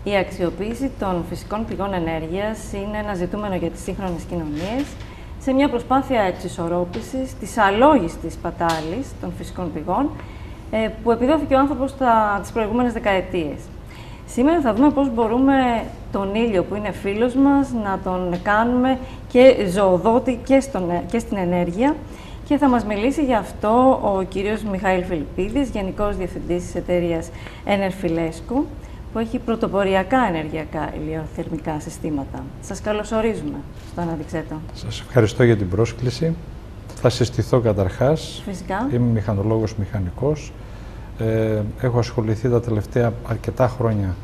Η αξιοποίηση των φυσικών πηγών ενέργειας είναι ένα ζητούμενο για τις σύγχρονες κοινωνίες σε μια προσπάθεια εξισορρόπησης της αλόγιστης πατάλης των φυσικών πηγών που επιδόθηκε ο άνθρωπος τις προηγούμενες δεκαετίες. Σήμερα θα δούμε πώς μπορούμε τον ήλιο που είναι φίλος μας να τον κάνουμε και ζωοδότη και στην ενέργεια, και θα μας μιλήσει γι' αυτό ο κύριος Μιχαήλ Φιλιππίδης, Γενικός Διευθυντής της εταιρείας Enerfilesco, που έχει πρωτοποριακά ενεργειακά ηλιοθερμικά συστήματα. Σας καλωσορίζουμε στο Αναδειξέτο. Σας ευχαριστώ για την πρόσκληση. Θα συστηθώ καταρχάς. Φυσικά. Είμαι μηχανολόγος μηχανικός. Έχω ασχοληθεί τα τελευταία αρκετά χρόνια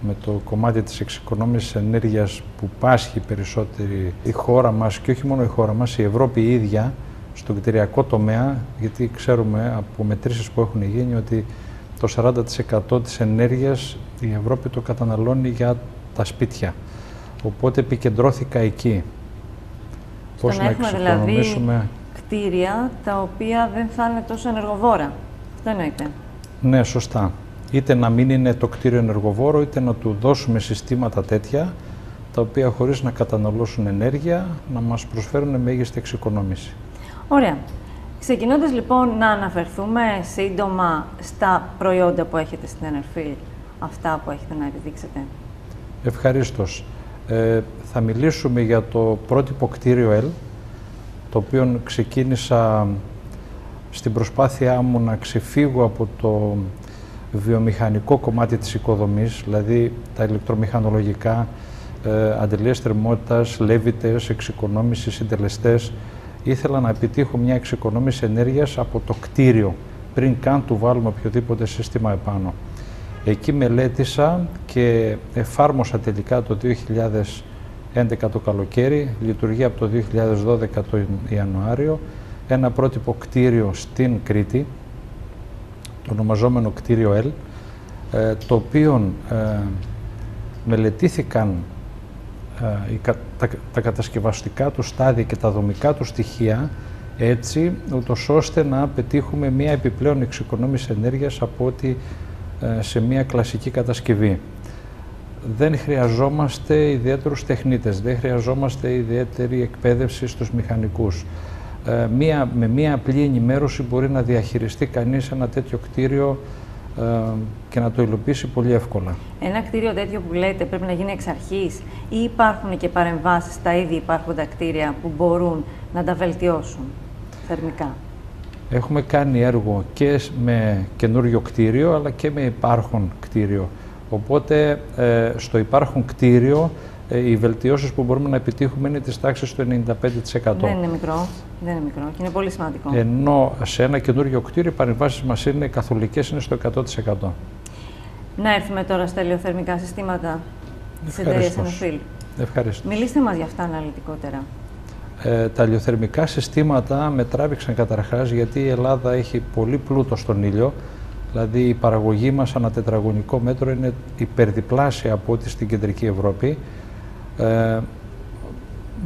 με το κομμάτι της εξοικονόμησης ενέργειας που πάσχει περισσότερη η χώρα μας, και όχι μόνο η χώρα μας, η Ευρώπη η ίδια, στον κτηριακό τομέα, γιατί ξέρουμε από μετρήσεις που έχουν γίνει ότι το 40% της ενέργειας η Ευρώπη το καταναλώνει για τα σπίτια. Οπότε επικεντρώθηκα εκεί. Πώς να εξοικονομήσουμε. Δηλαδή κτίρια τα οποία δεν θα είναι τόσο ενεργοβόρα. Αυτό εννοείται. Ναι, σωστά. Είτε να μην είναι το κτίριο ενεργοβόρο, είτε να του δώσουμε συστήματα τέτοια, τα οποία χωρίς να καταναλώσουν ενέργεια, να μας προσφέρουν μέγιστη εξοικονόμηση. Ωραία. Ξεκινώντας λοιπόν να αναφερθούμε σύντομα στα προϊόντα που έχετε στην Enerfil, αυτά που έχετε να επιδείξετε. Ευχαρίστως. Θα μιλήσουμε για το πρότυπο κτίριο L, το οποίο ξεκίνησα στην προσπάθειά μου να ξεφύγω από το βιομηχανικό κομμάτι της οικοδομής, δηλαδή τα ηλεκτρομηχανολογικά, αντιλίες θερμότητας, λέβητες, εξοικονόμησης, συντελεστές. Ήθελα να επιτύχω μια εξοικονόμηση ενέργειας από το κτίριο, πριν καν του βάλουμε οποιοδήποτε σύστημα επάνω. Εκεί μελέτησα και εφάρμοσα τελικά το 2011 το καλοκαίρι, λειτουργεί από το 2012 το Ιανουάριο, ένα πρότυπο κτίριο στην Κρήτη, το ονομαζόμενο κτίριο L, το οποίο μελετήθηκαν τα κατασκευαστικά του στάδια και τα δομικά του στοιχεία έτσι, ούτως ώστε να πετύχουμε μια επιπλέον εξοικονόμηση ενέργειας από ότι σε μια κλασική κατασκευή. Δεν χρειαζόμαστε ιδιαίτερους τεχνίτες, δεν χρειαζόμαστε ιδιαίτερη εκπαίδευση στους μηχανικούς. Με μία απλή ενημέρωση μπορεί να διαχειριστεί κανείς ένα τέτοιο κτίριο και να το υλοποιήσει πολύ εύκολα. Ένα κτίριο τέτοιο που λέτε πρέπει να γίνει εξ αρχής, ή υπάρχουν και παρεμβάσεις στα ήδη υπάρχοντα κτίρια που μπορούν να τα βελτιώσουν θερμικά? Έχουμε κάνει έργο και με καινούριο κτίριο αλλά και με υπάρχον κτίριο. Οπότε στο υπάρχον κτίριο οι βελτιώσεις που μπορούμε να επιτύχουμε είναι της τάξης του 95%. Δεν είναι μικρό, δεν είναι μικρό και είναι πολύ σημαντικό. Ενώ σε ένα καινούριο κτίριο οι παρεμβάσεις μας είναι καθολικές, είναι στο 100%. Να έρθουμε τώρα στα ηλιοθερμικά συστήματα της εταιρείας Enerfil. Ευχαριστώ. Μιλήστε μας για αυτά αναλυτικότερα. Τα ηλιοθερμικά συστήματα με τράβηξαν καταρχάς γιατί η Ελλάδα έχει πολύ πλούτο στον ήλιο. Δηλαδή η παραγωγή μας ανά τετραγωνικό μέτρο είναι υπερδιπλάσια από ό,τι στην κεντρική Ευρώπη.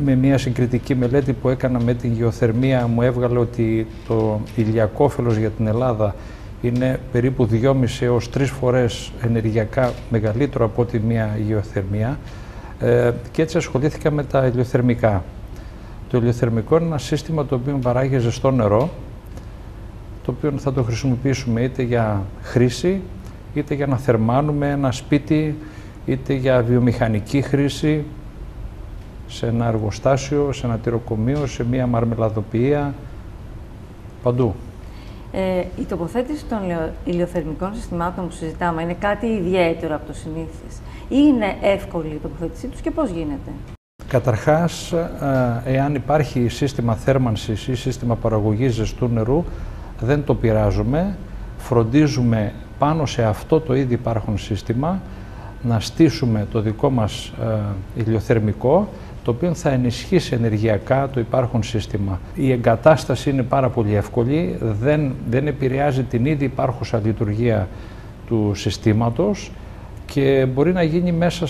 Με μια συγκριτική μελέτη που έκανα με την γεωθερμία μου έβγαλε ότι το ηλιακό όφελος για την Ελλάδα είναι περίπου 2,5 έως 3 φορές ενεργειακά μεγαλύτερο από ότι μια γεωθερμία, και έτσι ασχολήθηκα με τα ηλιοθερμικά. Το ηλιοθερμικό είναι ένα σύστημα το οποίο παράγει ζεστό νερό, το οποίο θα το χρησιμοποιήσουμε είτε για χρήση, είτε για να θερμάνουμε ένα σπίτι, είτε για βιομηχανική χρήση, σε ένα εργοστάσιο, σε ένα τυροκομείο, σε μια μαρμελαδοποιία, παντού. Η τοποθέτηση των ηλιοθερμικών συστημάτων που συζητάμε είναι κάτι ιδιαίτερο από το συνήθες, ή είναι εύκολη η τοποθέτησή τους και πώς γίνεται? Καταρχάς, εάν υπάρχει σύστημα θέρμανσης ή σύστημα παραγωγής ζεστού νερού, δεν το πειράζουμε, φροντίζουμε πάνω σε αυτό το ήδη υπάρχον σύστημα να στήσουμε το δικό μας ηλιοθερμικό, το οποίο θα ενισχύσει ενεργειακά το υπάρχον σύστημα. Η εγκατάσταση είναι πάρα πολύ εύκολη, δεν επηρεάζει την ήδη υπάρχουσα λειτουργία του συστήματος και μπορεί να γίνει μέσα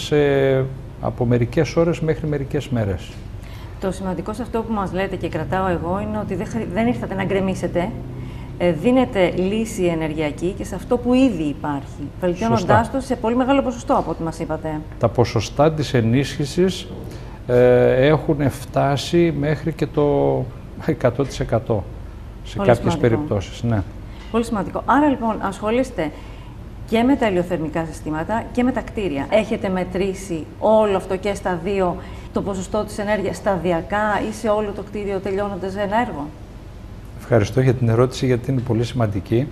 από μερικές ώρες μέχρι μερικές μέρες. Το σημαντικό σε αυτό που μας λέτε και κρατάω εγώ είναι ότι δεν ήρθατε να γκρεμίσετε. δίνεται λύση ενεργειακή και σε αυτό που ήδη υπάρχει, βελτιώνοντάς το σε πολύ μεγάλο ποσοστό από ό,τι μας είπατε. Τα ποσοστά της ενίσχυσης έχουν φτάσει μέχρι και το 100% σε κάποιες περιπτώσεις. Ναι. Πολύ σημαντικό. Άρα λοιπόν ασχολείστε και με τα ηλιοθερμικά συστήματα και με τα κτίρια. Έχετε μετρήσει όλο αυτό και στα δύο, το ποσοστό της ενέργειας σταδιακά ή σε όλο το κτίριο τελειώνοντας ένα έργο? Ευχαριστώ για την ερώτηση, γιατί είναι πολύ σημαντική.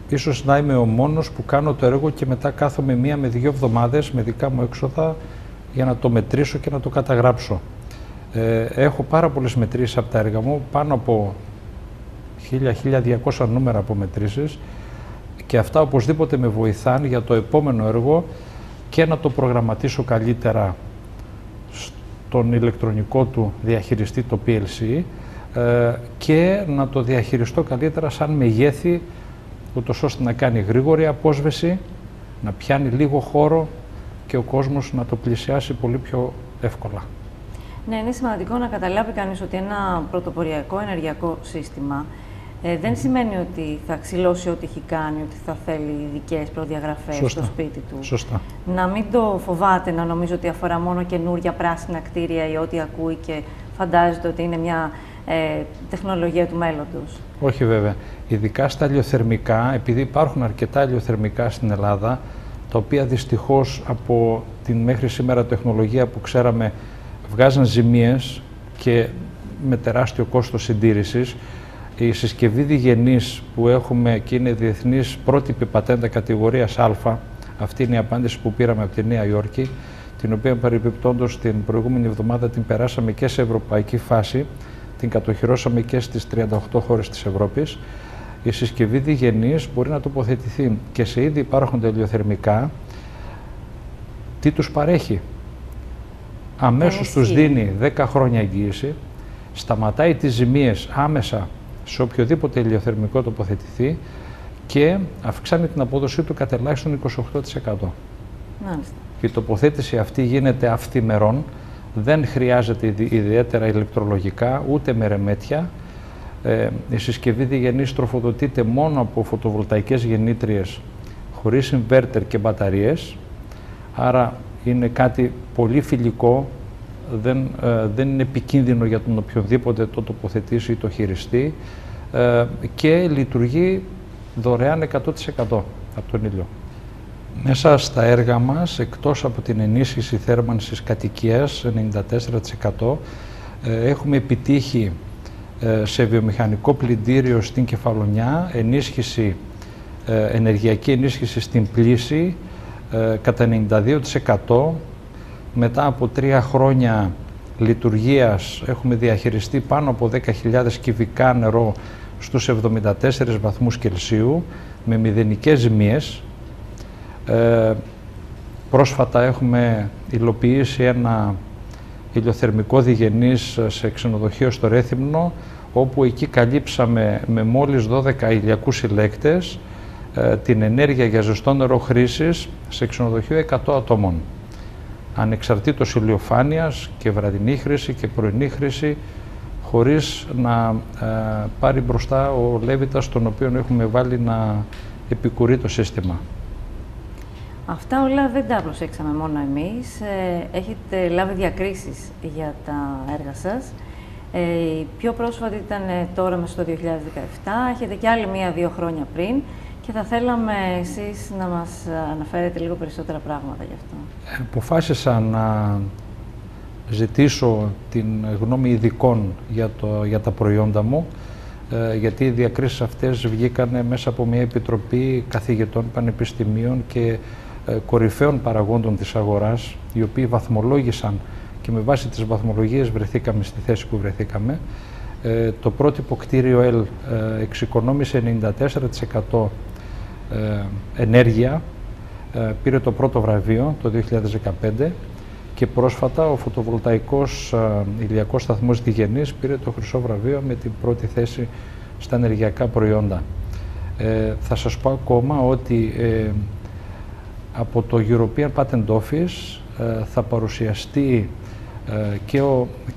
Ίσως να είμαι ο μόνος που κάνω το έργο και μετά κάθομαι 1 με 2 εβδομάδες με δικά μου έξοδα για να το μετρήσω και να το καταγράψω. Έχω πάρα πολλές μετρήσεις από τα έργα μου, πάνω από 1.000-1.200 νούμερα από μετρήσεις, και αυτά οπωσδήποτε με βοηθάνε για το επόμενο έργο και να το προγραμματίσω καλύτερα στον ηλεκτρονικό του διαχειριστή, το PLC, και να το διαχειριστώ καλύτερα σαν μεγέθη, ούτως ώστε να κάνει γρήγορη απόσβεση, να πιάνει λίγο χώρο και ο κόσμος να το πλησιάσει πολύ πιο εύκολα. Ναι, είναι σημαντικό να καταλάβει κανείς ότι ένα πρωτοποριακό ενεργειακό σύστημα δεν σημαίνει ότι θα ξυλώσει ό,τι έχει κάνει, ότι θα θέλει ειδικές προδιαγραφές στο σπίτι του. Σωστά. Να μην το φοβάται, να νομίζει ότι αφορά μόνο καινούρια πράσινα κτίρια ή ό,τι ακούει και φαντάζεται ότι είναι μια τεχνολογία του μέλλοντος. Όχι βέβαια. Ειδικά στα ηλιοθερμικά, επειδή υπάρχουν αρκετά ηλιοθερμικά στην Ελλάδα, τα οποία δυστυχώς από την μέχρι σήμερα τεχνολογία που ξέραμε βγάζαν ζημίες και με τεράστιο κόστος συντήρησης. Η συσκευή διγενής που έχουμε και είναι διεθνής πρότυπη πατέντα κατηγορίας Α, αυτή είναι η απάντηση που πήραμε από τη Νέα Υόρκη, την οποία παρεμπιπτόντως την προηγούμενη εβδομάδα την περάσαμε και σε ευρωπαϊκή φάση, την κατοχυρώσαμε και στις 38 χώρες της Ευρώπης. Η συσκευή διγενής μπορεί να τοποθετηθεί και σε ήδη υπάρχοντα ηλιοθερμικά. Τι τους παρέχει? Αμέσως τους δίνει 10 χρόνια εγγύηση, σταματάει τις ζημίες άμεσα σε οποιοδήποτε ηλιοθερμικό τοποθετηθεί και αυξάνει την απόδοσή του κατά ελάχιστον 28%. Μάλιστα. Η τοποθέτηση αυτή γίνεται αυθημερών, δεν χρειάζεται ιδιαίτερα ηλεκτρολογικά ούτε με ρεμέτια. Η συσκευή διγενής τροφοδοτείται μόνο από φωτοβολταϊκές γεννήτριες χωρίς ινβέρτερ και μπαταρίες, άρα είναι κάτι πολύ φιλικό, δεν είναι επικίνδυνο για τον οποιονδήποτε το τοποθετήσει ή το χειριστεί, και λειτουργεί δωρεάν 100% από τον ήλιο. Μέσα στα έργα μας, εκτός από την ενίσχυση θέρμανσης κατοικίας 94%, έχουμε επιτύχει σε βιομηχανικό πλυντήριο στην Κεφαλονιά ενεργειακή ενίσχυση στην πλύση κατά 92%. Μετά από 3 χρόνια λειτουργίας έχουμε διαχειριστεί πάνω από 10.000 κυβικά νερό στους 74 βαθμούς Κελσίου με μηδενικές ζημίες. Πρόσφατα έχουμε υλοποιήσει ένα ηλιοθερμικό διγενής σε ξενοδοχείο στο Ρέθυμνο, όπου εκεί καλύψαμε με μόλις 12 ηλιακούς συλλέκτες την ενέργεια για ζεστό νερό χρήσης σε ξενοδοχείο 100 ατόμων. Ανεξαρτήτως ηλιοφάνειας και βραδινή χρήση και πρωινή χρήση, χωρίς να πάρει μπροστά ο Λέβητας, τον οποίο έχουμε βάλει να επικουρεί το σύστημα. Αυτά όλα δεν τα προσέξαμε μόνο εμείς. Έχετε λάβει διακρίσεις για τα έργα σας. Η πιο πρόσφατη ήταν τώρα μέσα στο 2017. Έχετε και άλλη 1-2 χρόνια πριν. Και θα θέλαμε εσείς να μας αναφέρετε λίγο περισσότερα πράγματα γι' αυτό. Αποφάσισα να ζητήσω την γνώμη ειδικών για τα προϊόντα μου, γιατί οι διακρίσεις αυτές βγήκαν μέσα από μια επιτροπή καθηγητών πανεπιστημίων και κορυφαίων παραγόντων της αγοράς, οι οποίοι βαθμολόγησαν και με βάση τις βαθμολογίες βρεθήκαμε στη θέση που βρεθήκαμε. Το πρότυπο κτίριο L εξοικονόμησε 94% ενέργεια, πήρε το πρώτο βραβείο το 2015 και πρόσφατα ο φωτοβολταϊκός ηλιακός σταθμός διγενής πήρε το χρυσό βραβείο με την πρώτη θέση στα ενεργειακά προϊόντα. Θα σας πω ακόμα ότι από το European Patent Office θα παρουσιαστεί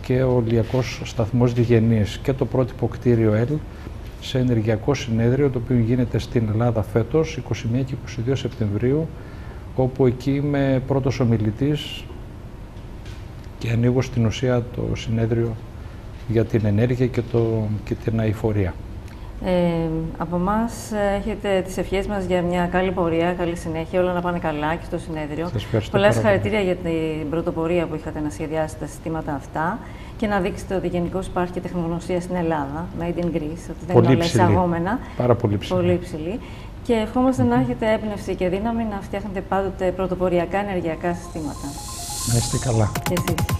και ο ηλιακός σταθμός διγενής και το πρότυπο κτίριο L σε ενεργειακό συνέδριο, το οποίο γίνεται στην Ελλάδα φέτος, 21 και 22 Σεπτεμβρίου, όπου εκεί είμαι πρώτος ομιλητής και ανοίγω στην ουσία το συνέδριο για την ενέργεια και την αειφορία. Από εμάς έχετε τις ευχές μας για μια καλή πορεία, καλή συνέχεια, όλα να πάνε καλά και στο συνέδριο. Πολλά συγχαρητήρια για την πρωτοπορία που είχατε να σχεδιάσετε τα συστήματα αυτά και να δείξετε ότι γενικώς υπάρχει και τεχνογνωσία στην Ελλάδα, made in Greece, ότι δεν είναι όλα εισαγόμενα. Πάρα πολύ ψηλή. Πολύ ψηλή. Και ευχόμαστε να έχετε έμπνευση και δύναμη να φτιάχνετε πάντοτε πρωτοποριακά ενεργειακά συστήματα. Να είστε καλά. Και εσείς.